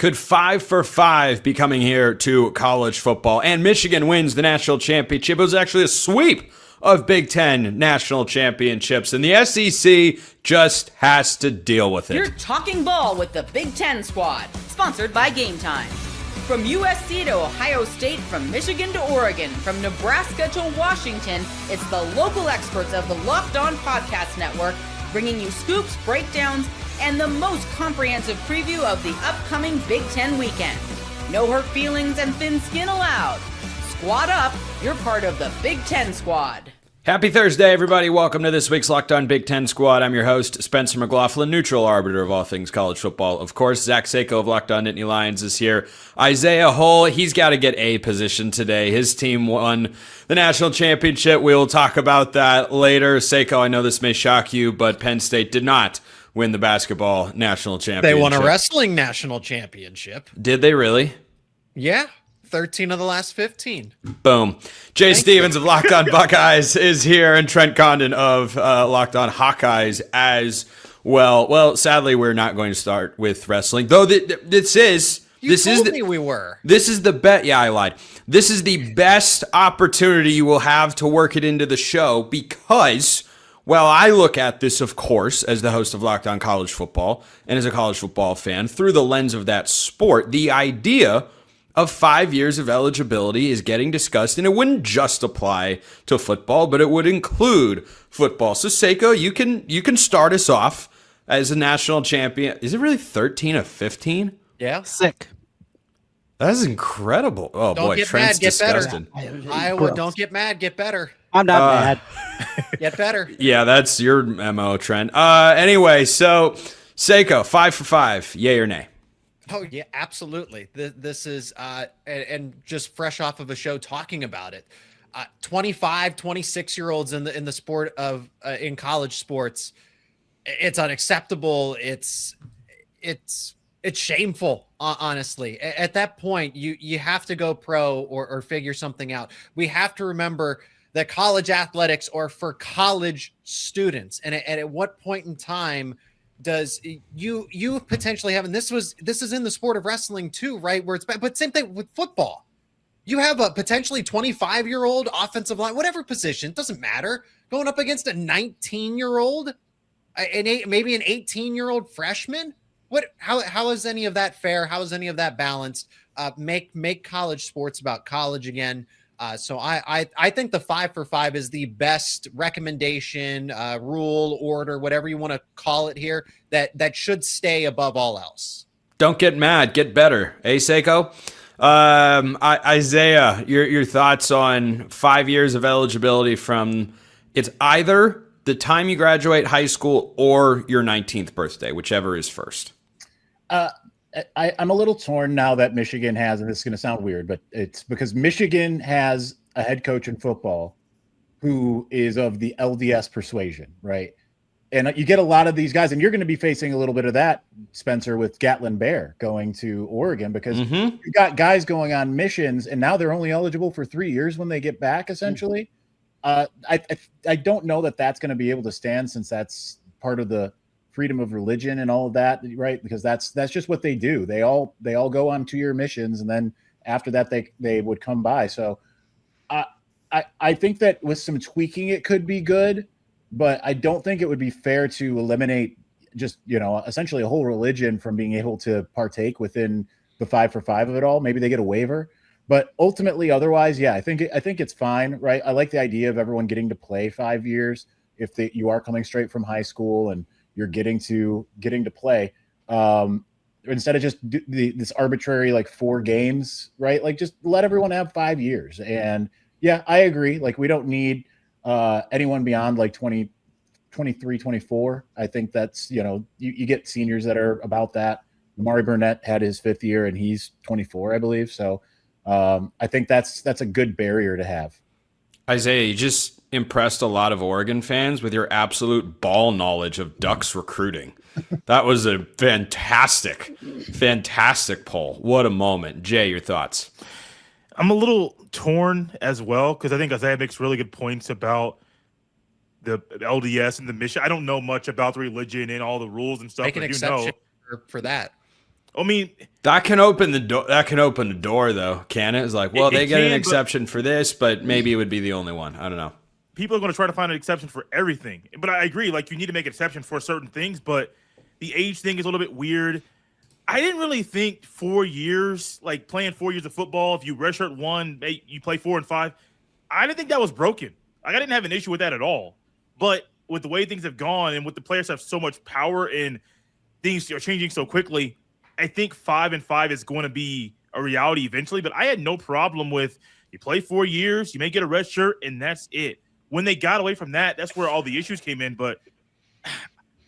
Could 5 for 5 be coming here to college football? And Michigan wins the national championship. It was actually a sweep of Big Ten national championships, and the SEC just has to deal with it. You're talking ball with the Big Ten squad, sponsored by Game Time. From USC to Ohio State, from Michigan to Oregon, from Nebraska to Washington, it's the local experts of the Locked On Podcast Network bringing you scoops, breakdowns, and the most comprehensive preview of the upcoming Big Ten weekend. No hurt feelings and thin skin allowed. Squad up, you're part of the Big Ten squad. Happy Thursday, everybody. Welcome to this week's Locked On Big Ten Squad. I'm your host, Spencer McLaughlin, neutral arbiter of all things college football. Of course, Zach Sako of Locked On Nittany Lions is here. Isaiah Hull, he's got to get a position today. His team won the national championship. We'll talk about that later. Sako, I know this may shock you, but Penn State did not win the basketball national championship. They won a wrestling national championship. Did they really? Yeah. 13 of the last 15. Boom. Jay Stevens of Locked On Buckeyes is here, and Trent Condon of Locked On Hawkeyes as well. Well, sadly, we're not going to start with wrestling, though. This is the bet. Yeah, I lied. This is the best opportunity you will have to work it into the show because, well, I look at this, of course, as the host of Locked On College Football and as a college football fan through the lens of that sport. The idea of 5 years of eligibility is getting discussed, and it wouldn't just apply to football, but it would include football. So, Sako, you can start us off as a national champion. Is it really 13 of 15? Yeah. Sick. That is incredible. Oh, don't boy, get Trent's mad, get disgusted. Iowa, don't get mad, get better. I'm not mad. Get better. Yeah, that's your MO, Trent. Anyway, so, Sako, 5 for 5, yay or nay? Oh, yeah, absolutely. This is, and just fresh off of a show talking about it, 25, 26-year-olds in the sport of, in college sports, it's unacceptable. It's shameful, honestly. At that point, you have to go pro or figure something out. We have to remember that college athletics are for college students. And at what point in time does you potentially have, and this is in the sport of wrestling too, right? Where but same thing with football. You have a potentially 25-year-old offensive line, whatever position, doesn't matter, going up against a 19-year-old, maybe an 18-year-old freshman. How is any of that fair? How is any of that balanced? Make college sports about college again. So I think the 5 for 5 is the best recommendation, rule, order, whatever you want to call it here, that should stay above all else. Don't get mad, get better. Sako? Isaiah, your thoughts on 5 years of eligibility from, it's either the time you graduate high school or your 19th birthday, whichever is first. I'm a little torn now that Michigan has, and this is going to sound weird, but it's because Michigan has a head coach in football who is of the LDS persuasion, right? And you get a lot of these guys, and you're going to be facing a little bit of that, Spencer, with Gatlin Bear going to Oregon, because you got guys going on missions, and now they're only eligible for 3 years when they get back, essentially. I don't know that that's going to be able to stand, since that's part of the freedom of religion and all of that, right? Because that's just what they do. They all go on 2-year missions, and then after that they would come by. So I think that with some tweaking it could be good, but I don't think it would be fair to eliminate just, essentially a whole religion from being able to partake within the 5 for 5 of it all. Maybe they get a waiver, but ultimately otherwise, yeah, I think it's fine, right? I like the idea of everyone getting to play 5 years if you are coming straight from high school and you're getting to play, instead of just this arbitrary, like 4 games, right? Like, just let everyone have 5 years. And yeah, I agree. Like, we don't need anyone beyond like 20, 23, 24. I think that's, you get seniors that are about that. Amari Burnett had his 5th year and he's 24, I believe. So I think that's a good barrier to have. Isaiah, you just impressed a lot of Oregon fans with your absolute ball knowledge of Ducks recruiting. That was a fantastic poll. What a moment. Jay, your thoughts? I'm a little torn as well, because I think Isaiah makes really good points about the LDS and the mission. I don't know much about the religion and all the rules and stuff. Make an exception for that. I mean, that can open the door. That can open the door, though, can it? It's like, well, they get an exception for this, but maybe it would be the only one. I don't know. People are going to try to find an exception for everything. But I agree, like, you need to make an exception for certain things, but the age thing is a little bit weird. I didn't really think 4 years, like playing 4 years of football, if you redshirt one, you play 4 and 5. I didn't think that was broken. Like, I didn't have an issue with that at all. But with the way things have gone and with the players have so much power and things are changing so quickly, I think 5 and 5 is going to be a reality eventually. But I had no problem with you play 4 years, you may get a red shirt, and that's it. When they got away from that, that's where all the issues came in. But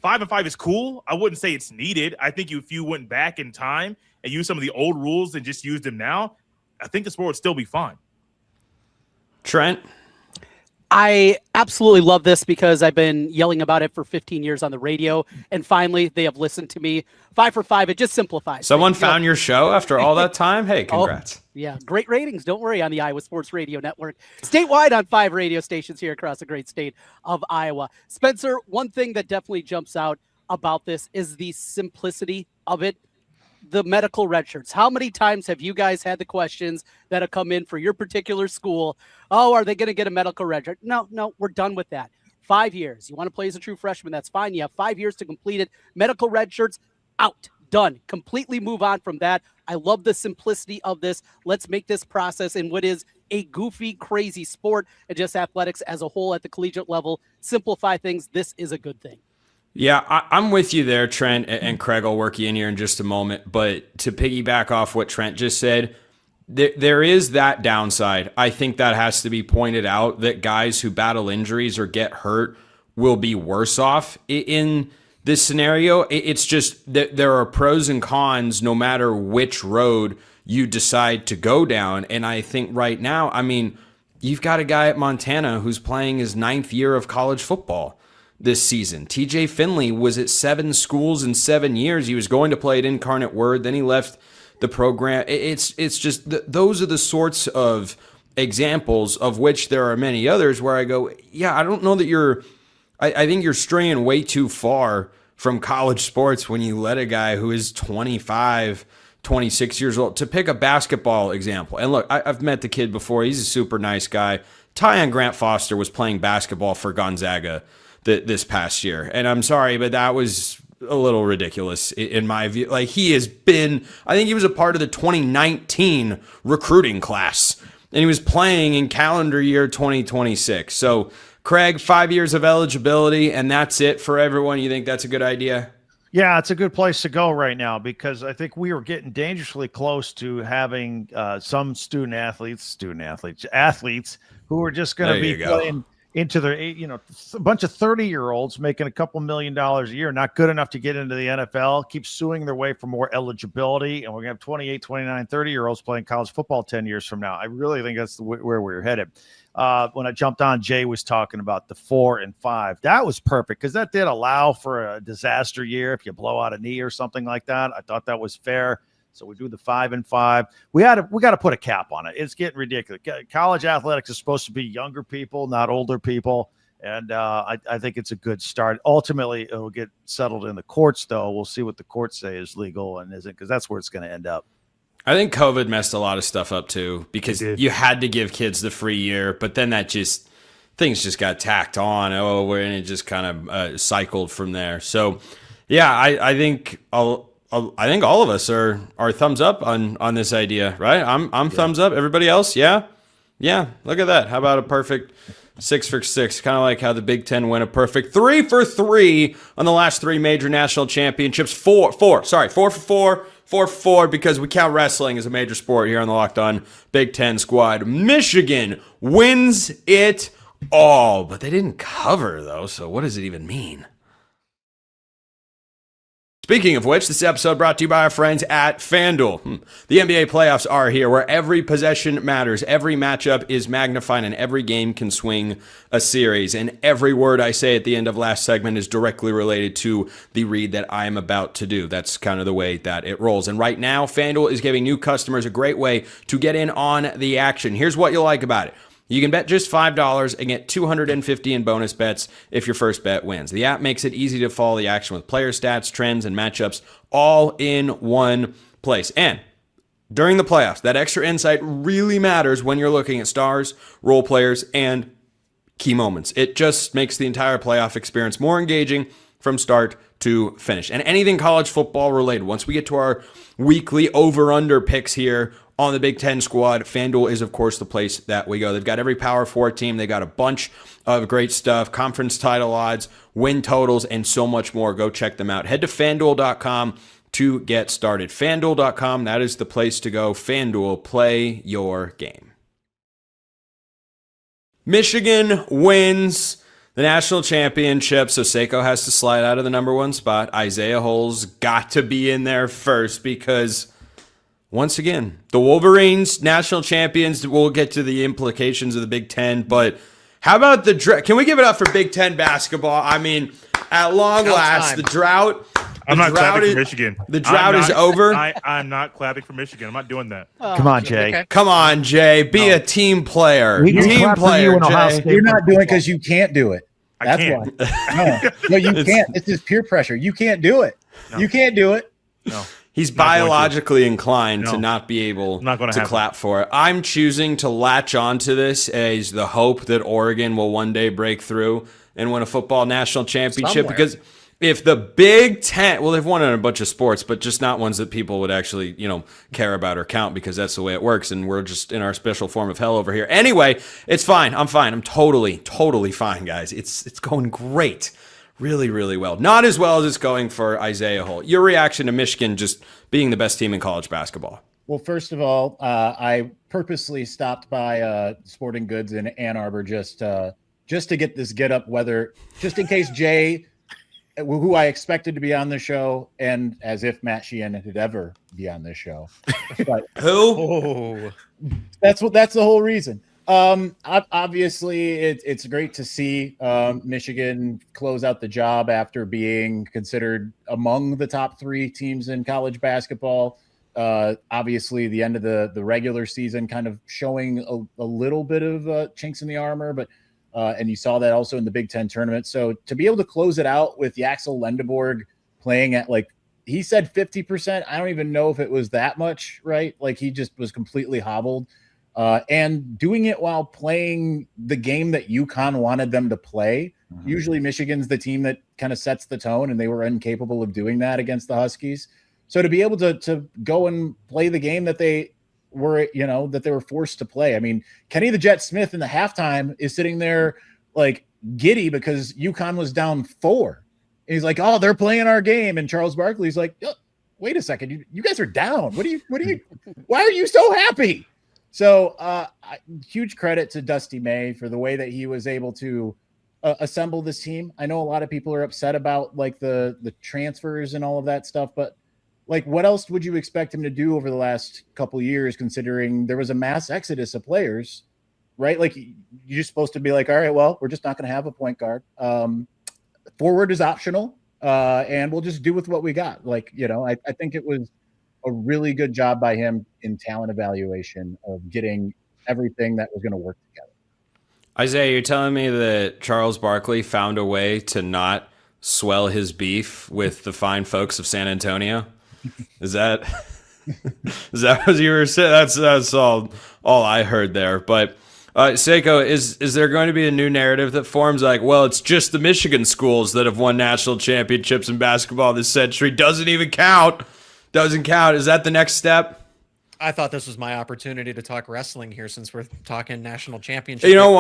5 and 5 is cool. I wouldn't say it's needed. I think if you went back in time and used some of the old rules and just used them now, I think the sport would still be fine. Trent? I absolutely love this because I've been yelling about it for 15 years on the radio, and finally they have listened to me. 5 for 5, it just simplifies. Someone found your show after all that time? Hey, congrats. Oh, yeah, great ratings. Don't worry on the Iowa Sports Radio Network. Statewide on 5 radio stations here across the great state of Iowa. Spencer, one thing that definitely jumps out about this is the simplicity of it. The medical red shirts. How many times have you guys had the questions that have come in for your particular school? Oh, are they going to get a medical red shirt? No, we're done with that. 5 years. You want to play as a true freshman, that's fine. You have 5 years to complete it. Medical red shirts, out, done. Completely move on from that. I love the simplicity of this. Let's make this process in what is a goofy, crazy sport and just athletics as a whole at the collegiate level. Simplify things. This is a good thing. Yeah, I'm with you there, Trent, and Craig, I'll work you in here in just a moment. But to piggyback off what Trent just said, there is that downside. I think that has to be pointed out, that guys who battle injuries or get hurt will be worse off in this scenario. It's just that there are pros and cons no matter which road you decide to go down. And I think right now, I mean, you've got a guy at Montana who's playing his 9th year of college football this season. TJ Finley was at 7 schools in 7 years. He was going to play at Incarnate Word, then he left the program. It's just those are the sorts of examples, of which there are many others, where I go, yeah, I don't know that I think you're straying way too far from college sports when you let a guy who is 25, 26 years old, to pick a basketball example. And look, I've met the kid before. He's a super nice guy. Tyon Grant Foster was playing basketball for Gonzaga this past year. And I'm sorry, but that was a little ridiculous in my view. Like, he has been, I think he was a part of the 2019 recruiting class, and he was playing in calendar year 2026. So, Craig, 5 years of eligibility, and that's it for everyone. You think that's a good idea? Yeah, it's a good place to go right now, because I think we were getting dangerously close to having some athletes who are just going to be playing into their, a bunch of 30-year-olds making a couple $1 million a year, not good enough to get into the NFL, keep suing their way for more eligibility, and we're going to have 28, 29, 30-year-olds playing college football 10 years from now. I really think that's where we're headed. When I jumped on, Jay was talking about the 4 and 5. That was perfect, because that did allow for a disaster year if you blow out a knee or something like that. I thought that was fair. So we do the 5 and 5. We got to put a cap on it. It's getting ridiculous. College athletics is supposed to be younger people, not older people. And I think it's a good start. Ultimately, it will get settled in the courts, though. We'll see what the courts say is legal and isn't, because that's where it's going to end up. I think COVID messed a lot of stuff up, too, because you had to give kids the free year, but then things just got tacked on. And it just kind of cycled from there. So, yeah, I think all of us are thumbs up on this idea, right? I'm thumbs up. Everybody else, yeah. Look at that. How about a perfect 6 for 6? Kind of like how the Big Ten went a perfect 3 for 3 on the last 3 major national championships. 4 for 4, because we count wrestling as a major sport here on the Locked On Big Ten squad. Michigan wins it all, but they didn't cover, though. So what does it even mean? Speaking of which, this episode brought to you by our friends at FanDuel. The NBA playoffs are here, where every possession matters, every matchup is magnified, and every game can swing a series. And every word I say at the end of last segment is directly related to the read that I am about to do. That's kind of the way that it rolls. And right now, FanDuel is giving new customers a great way to get in on the action. Here's what you'll like about it. You can bet just $5 and get $250 in bonus bets if your first bet wins. The app makes it easy to follow the action with player stats, trends, and matchups all in one place. And during the playoffs, that extra insight really matters when you're looking at stars, role players, and key moments. It just makes the entire playoff experience more engaging from start to finish. And anything college football related, once we get to our weekly over-under picks here on the Big Ten squad, FanDuel is, of course, the place that we go. They've got every Power 4 team. They got a bunch of great stuff, conference title odds, win totals, and so much more. Go check them out. Head to FanDuel.com to get started. FanDuel.com, that is the place to go. FanDuel, play your game. Michigan wins the national championship, so Seiko has to slide out of the number 1 spot. Isaiah Hull's got to be in there first because, once again, the Wolverines, national champions. We'll get to the implications of the Big Ten, but how about the drought? Can we give it up for Big Ten basketball? I mean, at long last, the drought. I'm not clapping for Michigan. The drought is over. I'm not clapping for Michigan. I'm not doing that. Come on, Jay. Okay. Come on, Jay. Be a team player. Team player, Jay. You're not doing it because you can't do it. I That's can't. why. No, you can't. It's just peer pressure. You can't do it. No. You can't do it. No. He's biologically inclined to No. not be able Not gonna to happen. clap for it. I'm choosing to latch onto this as the hope that Oregon will one day break through and win a football national championship. Somewhere. Because if the Big Ten, well, they've won in a bunch of sports, but just not ones that people would actually, care about or count because that's the way it works. And we're just in our special form of hell over here. Anyway, it's fine. I'm fine. I'm totally fine, guys. It's going great. Really, really well. Not as well as it's going for Isaiah Hull. Your reaction to Michigan just being the best team in college basketball? Well, first of all, I purposely stopped by Sporting Goods in Ann Arbor just to get this get up weather, just in case Jay, who I expected to be on the show, and as if Matt Sheehan had ever be on this show. But Who? that's the whole reason. Obviously, it's great to see Michigan close out the job after being considered among the top 3 teams in college basketball. Obviously, the end of the regular season kind of showing a little bit of chinks in the armor, but and you saw that also in the Big Ten tournament. So to be able to close it out with Yaxel Lendeborg playing at, like, he said 50%. I don't even know if it was that much, right? Like, he just was completely hobbled. And doing it while playing the game that UConn wanted them to play. Mm-hmm. Usually Michigan's the team that kind of sets the tone, and they were incapable of doing that against the Huskies. So to be able to go and play the game that they were, that they were forced to play. I mean, Kenny the Jet Smith in the halftime is sitting there like giddy because UConn was down 4. And he's like, "Oh, they're playing our game." And Charles Barkley's like, "Oh, wait a second, you guys are down. What are you? Why are you so happy?" So huge credit to Dusty May for the way that he was able to assemble this team. I know a lot of people are upset about like the transfers and all of that stuff, but like, what else would you expect him to do over the last couple of years, considering there was a mass exodus of players, right? Like, you're supposed to be like, all right, well, we're just not going to have a point guard. Forward is optional, and we'll just do with what we got. Like, I think it was a really good job by him in talent evaluation of getting everything that was going to work together. Isaiah, you're telling me that Charles Barkley found a way to not swell his beef with the fine folks of San Antonio? Is that what you were saying? That's all I heard there. But Seiko, is there going to be a new narrative that forms like, well, it's just the Michigan schools that have won national championships in basketball this century? Doesn't even count. Doesn't count. Is that the next step? I thought this was my opportunity to talk wrestling here since we're talking national championship. You know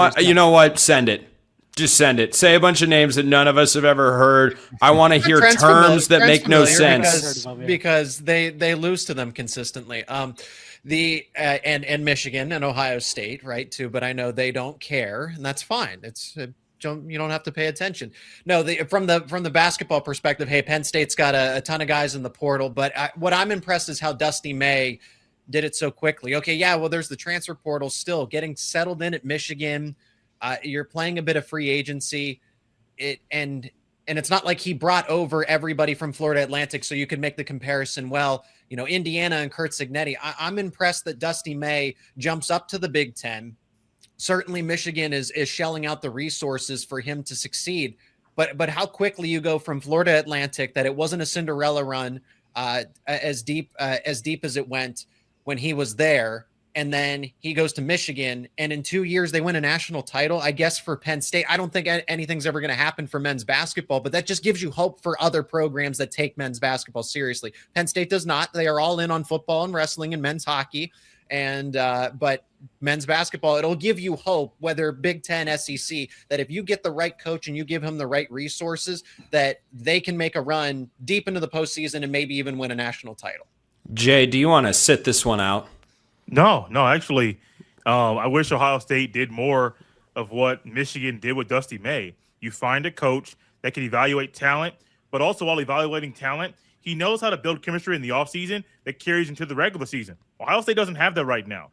what? Send it. Just send it. Say a bunch of names that none of us have ever heard. I want to hear terms that make no sense. Because they lose to them consistently. And Michigan and Ohio State, right, too. But I know they don't care, and that's fine. It's you don't have to pay attention. No, from the basketball perspective, hey, Penn State's got a ton of guys in the portal, but what I'm impressed is how Dusty May did it so quickly. Okay, yeah, well, there's the transfer portal still getting settled in at Michigan. You're playing a bit of free agency, and it's not like he brought over everybody from Florida Atlantic, so you could make the comparison. Well, Indiana and Kurt Signetti. I'm impressed that Dusty May jumps up to the Big Ten, certainly Michigan is shelling out the resources for him to succeed. But how quickly you go from Florida Atlantic, that it wasn't a Cinderella run as deep as it went when he was there, and then he goes to Michigan, and in 2 years they win a national title. I guess for Penn State, I don't think anything's ever going to happen for men's basketball, but that just gives you hope for other programs that take men's basketball seriously. Penn State does not. They are all in on football and wrestling and men's hockey, and but men's basketball, it'll give you hope, whether Big Ten, SEC, that if you get the right coach and you give him the right resources, that they can make a run deep into the postseason and maybe even win a national title. Jay, do you want to sit this one out? No, actually, I wish Ohio State did more of what Michigan did with Dusty May. You find a coach that can evaluate talent, but also while evaluating talent, he knows how to build chemistry in the offseason that carries into the regular season. Ohio State doesn't have that right now.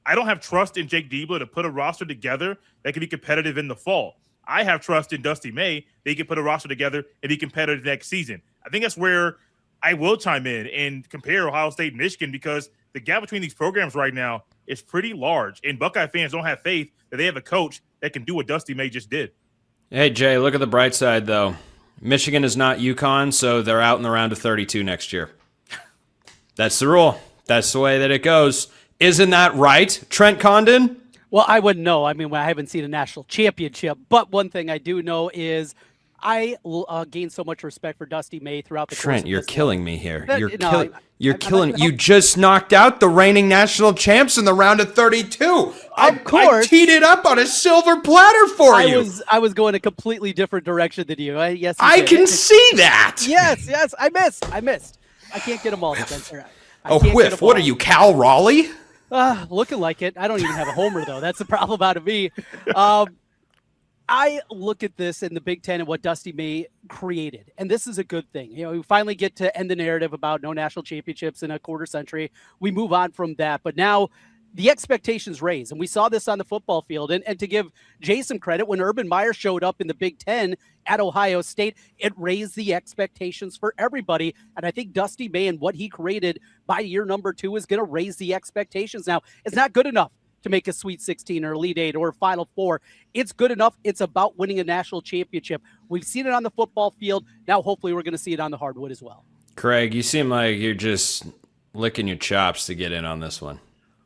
I don't have trust in Jake Diebler to put a roster together that can be competitive in the fall. I have trust in Dusty May that he can put a roster together and be competitive next season. I think that's where I will chime in and compare Ohio State and Michigan, because the gap between these programs right now is pretty large, and Buckeye fans don't have faith that they have a coach that can do what Dusty May just did. Hey, Jay, look at the bright side, though. Michigan is not UConn, so they're out in the round of 32 next year. That's the rule. That's the way that it goes. Isn't that right, Trent Condon? Well, I wouldn't know. I mean, I haven't seen a national championship, but one thing I do know is I gained so much respect for Dusty May throughout the course Trent, of you're this killing league. me here. That- You're I'm killing. not You gonna just knocked out the reigning national champs in the round of 32. I course. teed it up on a silver platter for you. I was going a completely different direction than you. Yes, you I did. can see that. Yes, I missed. I can't get them all, Spencer. I A can't get whiff. 'em What all. are you, Cal Raleigh? Looking like it. I don't even have a homer, though. That's the problem out of me. I look at this in the Big Ten and what Dusty May created, and this is a good thing. You know, we finally get to end the narrative about no national championships in a quarter century. We move on from that, but now the expectations raise, and we saw this on the football field. And to give Jay some credit, when Urban Meyer showed up in the Big Ten at Ohio State, it raised the expectations for everybody. And I think Dusty May and what he created by year number 2 is going to raise the expectations. Now, it's not good enough to make a Sweet 16 or Elite 8 or Final Four. It's good enough. It's about winning a national championship. We've seen it on the football field. Now, hopefully, we're going to see it on the hardwood as well. Craig, you seem like you're just licking your chops to get in on this one.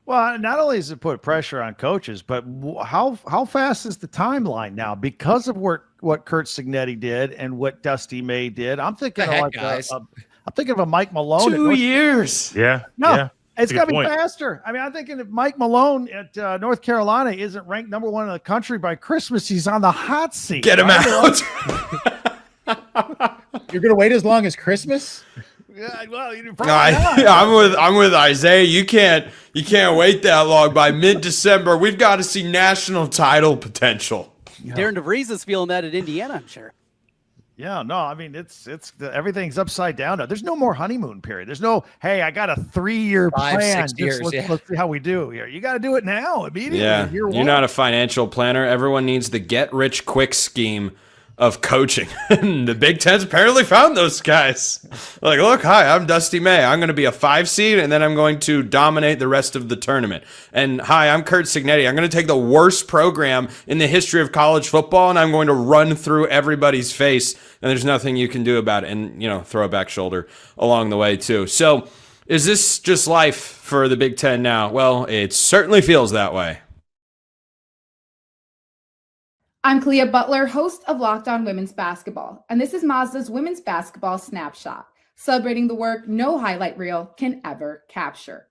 Well, not only does it put pressure on coaches, but how fast is the timeline now because of what Kurt Signetti did and what Dusty May did? I'm thinking I'm thinking of a Mike Malone. 2 years. Yeah. No. Yeah. It's got to be point. faster. I mean, I'm thinking if Mike Malone at North Carolina isn't ranked number 1 in the country by Christmas, he's on the hot seat. Get him out. You're gonna wait as long as Christmas? Yeah, well, you probably not. I'm with Isaiah. You can't wait that long. By mid-December, we've got to see national title potential. Darren DeVries is feeling that at Indiana, I'm sure. Yeah, no, I mean everything's upside down now. There's no more honeymoon period. There's no, hey, I got a 3-year 5, plan. 6 years, Let's see how we do here. You got to do it now immediately. Yeah, you're not a financial planner. Everyone needs the get-rich-quick scheme of coaching. And the Big Ten's apparently found those guys. Like, look, hi, I'm Dusty May. I'm going to be a 5 seed, and then I'm going to dominate the rest of the tournament. And hi, I'm Kurt Signetti. I'm going to take the worst program in the history of college football, and I'm going to run through everybody's face, and there's nothing you can do about it. And, throw a back shoulder along the way, too. So is this just life for the Big Ten now? Well, it certainly feels that way. I'm Clea Butler, host of Locked On Women's Basketball, and this is Mazda's Women's Basketball Snapshot, celebrating the work no highlight reel can ever capture.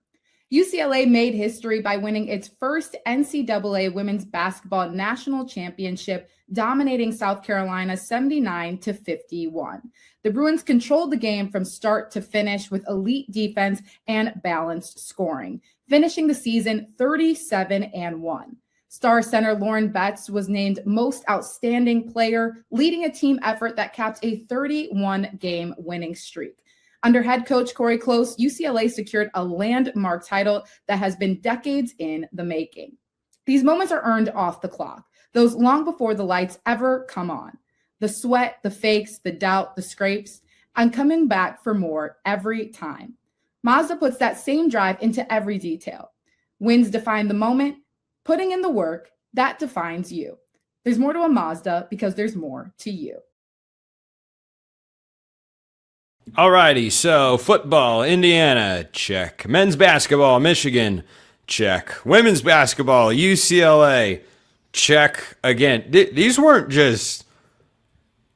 UCLA made history by winning its first NCAA Women's Basketball National Championship, dominating South Carolina 79-51. The Bruins controlled the game from start to finish with elite defense and balanced scoring, finishing the season 37-1. Star center Lauren Betts was named Most Outstanding Player, leading a team effort that capped a 31-game winning streak. Under head coach Corey Close, UCLA secured a landmark title that has been decades in the making. These moments are earned off the clock, those long before the lights ever come on. The sweat, the fakes, the doubt, the scrapes, and coming back for more every time. Mazda puts that same drive into every detail. Wins define the moment, putting in the work That defines you. There's more to a Mazda because there's more to you. Alrighty, so football, Indiana, check. Men's basketball, Michigan, check. Women's basketball, UCLA, check. Again, these weren't just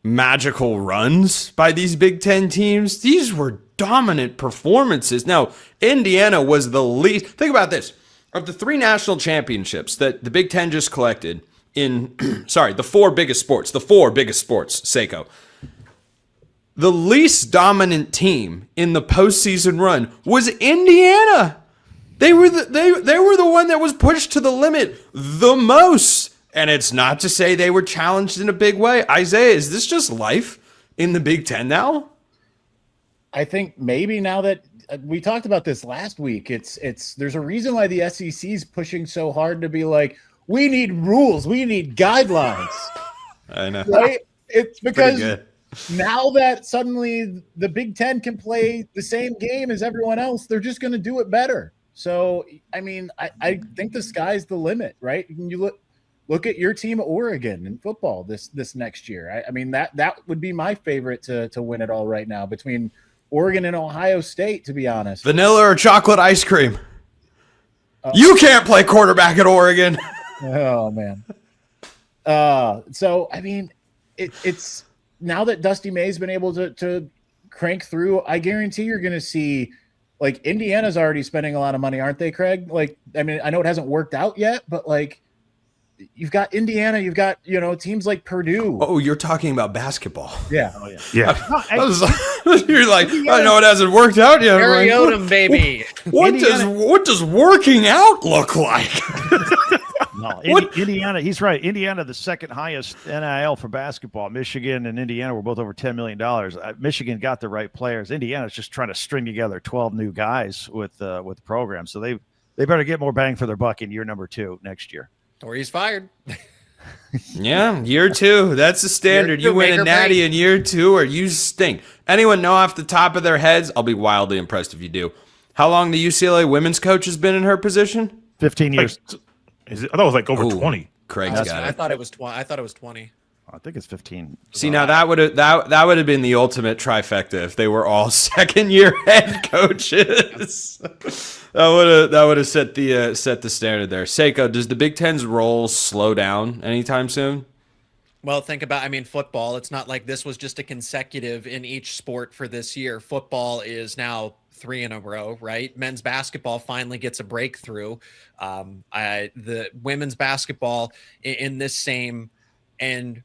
magical runs by these Big Ten teams. These were dominant performances. Now, Indiana was the least. Think about this. Of the 3 national championships that the Big Ten just collected in, the 4 biggest sports, Seiko. The least dominant team in the postseason run was Indiana. They were the one that was pushed to the limit the most. And it's not to say they were challenged in a big way. Isaiah, is this just life in the Big Ten now? I think maybe now that we talked about this last week, there's a reason why the SEC is pushing so hard to be like, we need rules, we need guidelines. I know. Right? It's because now that suddenly the Big Ten can play the same game as everyone else, they're just going to do it better. So, I mean, I think the sky's the limit, right? You look at your team, Oregon, in football this next year. I mean, that would be my favorite to win it all right now between Oregon and Ohio State, to be honest. Vanilla or chocolate ice cream? You can't play quarterback at Oregon. Oh, man. So, I mean, it's now that Dusty May's been able to crank through, I guarantee you're going to see, like, Indiana's already spending a lot of money, aren't they, Craig? Like, I mean, I know it hasn't worked out yet, but, like, you've got Indiana, you've got, teams like Purdue. Oh, you're talking about basketball. Yeah. Oh, yeah. Yeah. You're like, I know it hasn't worked out yet. Harry Odom, baby. What does working out look like? No, Indiana, he's right. Indiana, the second highest NIL for basketball. Michigan and Indiana were both over $10 million. Michigan got the right players. Indiana's just trying to string together 12 new guys with the program. So they better get more bang for their buck in year number 2 next year. Or he's fired. Yeah, year 2. That's the standard. You win a natty in year 2 or you stink. Anyone know off the top of their heads? I'll be wildly impressed if you do. How long the UCLA women's coach has been in her position? 15 years. I thought it was like over 20. Craig's got it. I thought it was 20. I thought it was 20. I think it's 15. See, now that would have been the ultimate trifecta if they were all second-year head coaches. that would have set the standard there. Seiko, does the Big Ten's role slow down anytime soon? Well, think about, football. It's not like this was just a consecutive in each sport for this year. Football is now 3 in a row, right? Men's basketball finally gets a breakthrough. The women's basketball in this same, and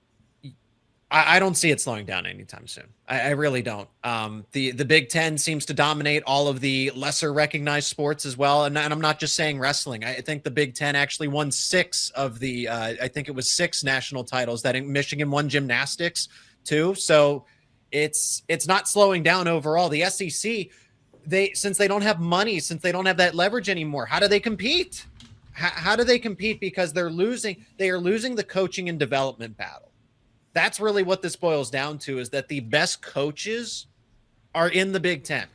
I don't see it slowing down anytime soon. I really don't. The Big Ten seems to dominate all of the lesser recognized sports as well. And I'm not just saying wrestling. I think the Big Ten actually won 6 of the, I think it was 6 national titles. That Michigan won gymnastics too. So it's not slowing down overall. The SEC, since they don't have money, since they don't have that leverage anymore, how do they compete? How do they compete? Because they are losing the coaching and development battle. That's really what this boils down to, is that the best coaches are in the Big Ten.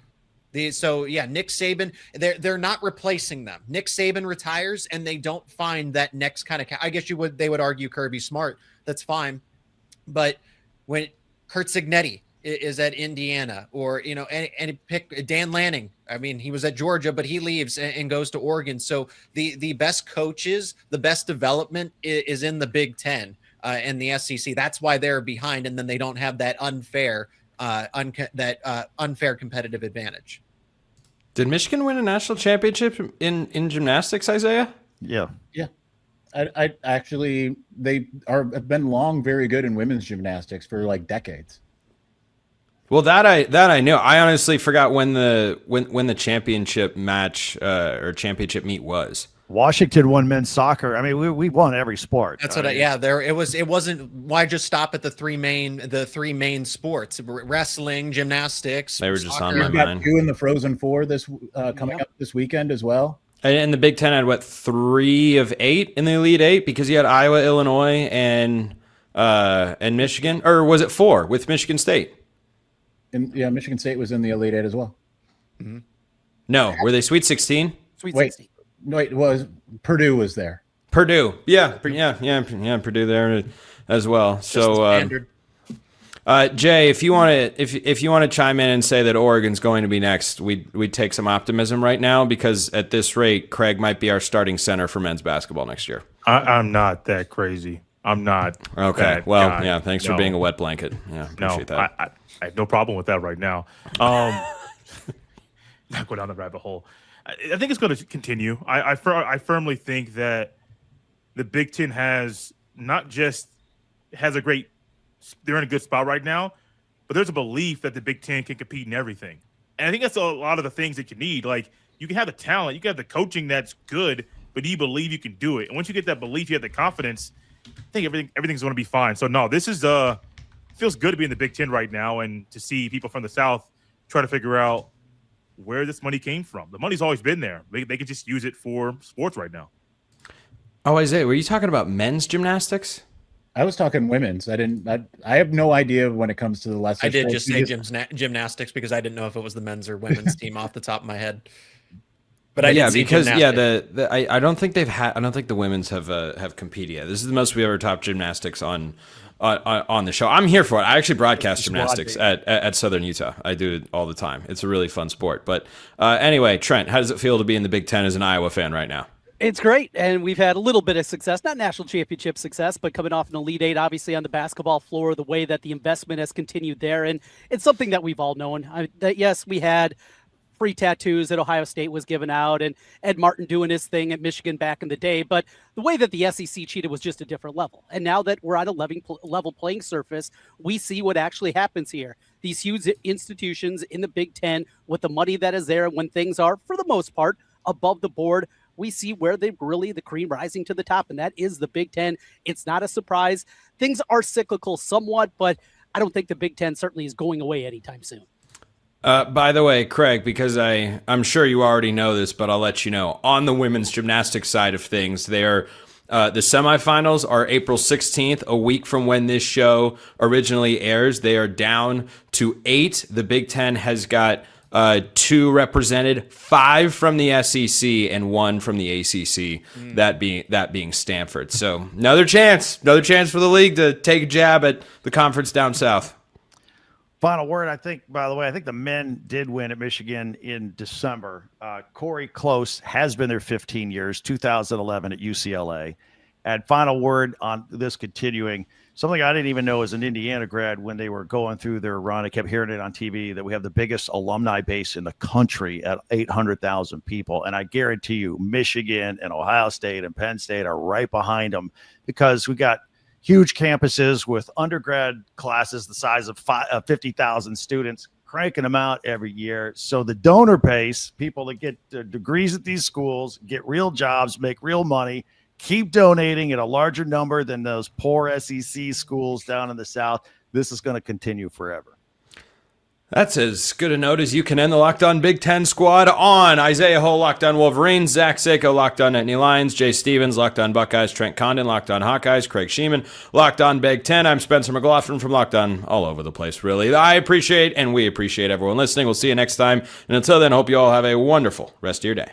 Nick Saban, they're not replacing them. Nick Saban retires and they don't find that next kind of, I guess they would argue Kirby Smart. That's fine. But when Kurt Cignetti is at Indiana, or, and pick Dan Lanning. He was at Georgia, but he leaves and goes to Oregon. So the best coaches, the best development is in the Big Ten. And the SEC. That's why they're behind, and then they don't have that unfair competitive advantage. Did Michigan win a national championship in gymnastics, Isaiah? Yeah. I actually, have been long very good in women's gymnastics for like decades. Well, that I know. I honestly forgot when the championship match or championship meet was. Washington won men's soccer. We won every sport. That's what. It wasn't. Why just stop at the three main sports: wrestling, gymnastics. They were just soccer. on my mind. 2 in the Frozen Four coming up this weekend as well. And the Big Ten had 3 of 8 in the Elite 8 because you had Iowa, Illinois, and Michigan, or was it 4 with Michigan State? Michigan State was in the Elite 8 as well. Mm-hmm. No, were they Sweet 16? Sweet 16. No, it was Purdue was there. Purdue. Yeah. Purdue there as well. So, Jay, if you want to chime in and say that Oregon's going to be next, we'd take some optimism right now, because at this rate, Craig might be our starting center for men's basketball next year. I'm not that crazy. I'm not. Okay. Well, guy. Yeah. Thanks for being a wet blanket. Yeah. Appreciate that. I have no problem with that right now. Not go down the rabbit hole. I think it's going to continue. I firmly think that the Big Ten has not just they're in a good spot right now, but there's a belief that the Big Ten can compete in everything. And I think that's a lot of the things that you need. Like, you can have the talent, you can have the coaching that's good, but you believe you can do it. And once you get that belief, you have the confidence, I think everything's going to be fine. So, no, this is feels good to be in the Big Ten right now, and to see people from the South try to figure out where this money came from. The money's always been there. They could just use it for sports right now. Oh, Isaiah, were you talking about men's gymnastics? I was talking women's. I have no idea when it comes to the lesser. I did just say gymnastics because I didn't know if it was the men's or women's team off the top of my head. But I did see gymnastics. I don't think the women's have competed yet. This is the most we ever topped gymnastics on the show. I'm here for it. I actually broadcast gymnastics at Southern Utah. I do it all the time. It's a really fun sport. But anyway, Trent, how does it feel to be in the Big Ten as an Iowa fan right now? It's great, and we've had a little bit of success, not national championship success, but coming off an Elite Eight, obviously on the basketball floor, the way that the investment has continued there, and it's something that we've all known. Yes, we had free tattoos that Ohio State was giving out, and Ed Martin doing his thing at Michigan back in the day, but the way that the SEC cheated was just a different level. And now that we're on a level playing surface, we see what actually happens here. These huge institutions in the Big Ten, with the money that is there, when things are, for the most part, above the board, we see where the cream rising to the top, and that is the Big Ten. It's not a surprise. Things are cyclical somewhat, but I don't think the Big Ten certainly is going away anytime soon. By the way, Craig, because I'm sure you already know this, but I'll let you know. On the women's gymnastics side of things, the semifinals are April 16th, a week from when this show originally airs. They are down to 8. The Big Ten has got 2 represented, 5 from the SEC and 1 from the ACC, that being Stanford. So another chance for the league to take a jab at the conference down south. Final word, I think, by the way, I think the men did win at Michigan in December. Corey Close has been there 15 years, 2011 at UCLA. And final word on this continuing, something I didn't even know as an Indiana grad when they were going through their run. I kept hearing it on TV that we have the biggest alumni base in the country at 800,000 people. And I guarantee you Michigan and Ohio State and Penn State are right behind them, because we got huge campuses with undergrad classes the size of 50,000 students, cranking them out every year. So the donor base, people that get degrees at these schools, get real jobs, make real money, keep donating at a larger number than those poor SEC schools down in the South. This is going to continue forever. That's as good a note as you can end the Locked On Big Ten squad on. Isaiah Hull, Locked On Wolverines. Zach Sako, Locked On Nittany Lions. Jay Stevens, Locked On Buckeyes. Trent Condon, Locked On Hawkeyes. Craig Sheeman, Locked On Big Ten. I'm Spencer McLaughlin from Locked On all over the place, really. I appreciate and we appreciate everyone listening. We'll see you next time. And until then, hope you all have a wonderful rest of your day.